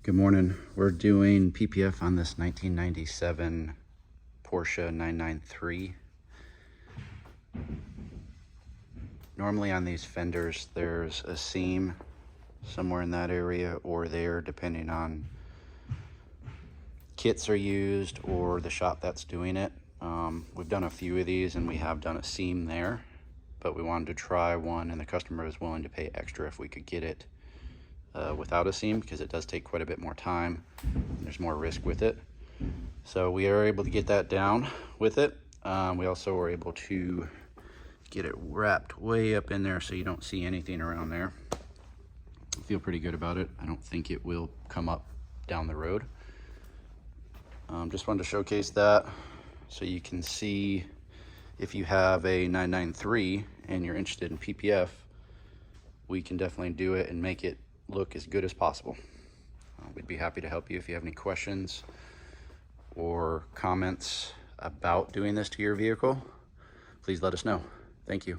Good morning. We're doing PPF on this 1997 Porsche 993. Normally on these fenders, there's a seam somewhere in that area or there, depending on kits are used or the shop that's doing it. We've done a few of these and we have done a seam there, but we wanted to try one and the customer was willing to pay extra if we could get it without a seam, because it does take quite a bit more time and there's more risk with it. So we are able to get that down with it. We also were able to get it wrapped way up in there so you don't see anything around there. I feel pretty good about it. I don't think it will come up down the road. Just wanted to showcase that so you can see if you have a 993 and you're interested in PPF, we can definitely do it and make it look as good as possible. We'd be happy to help you. If you have any questions or comments about doing this to your vehicle, please let us know. Thank you.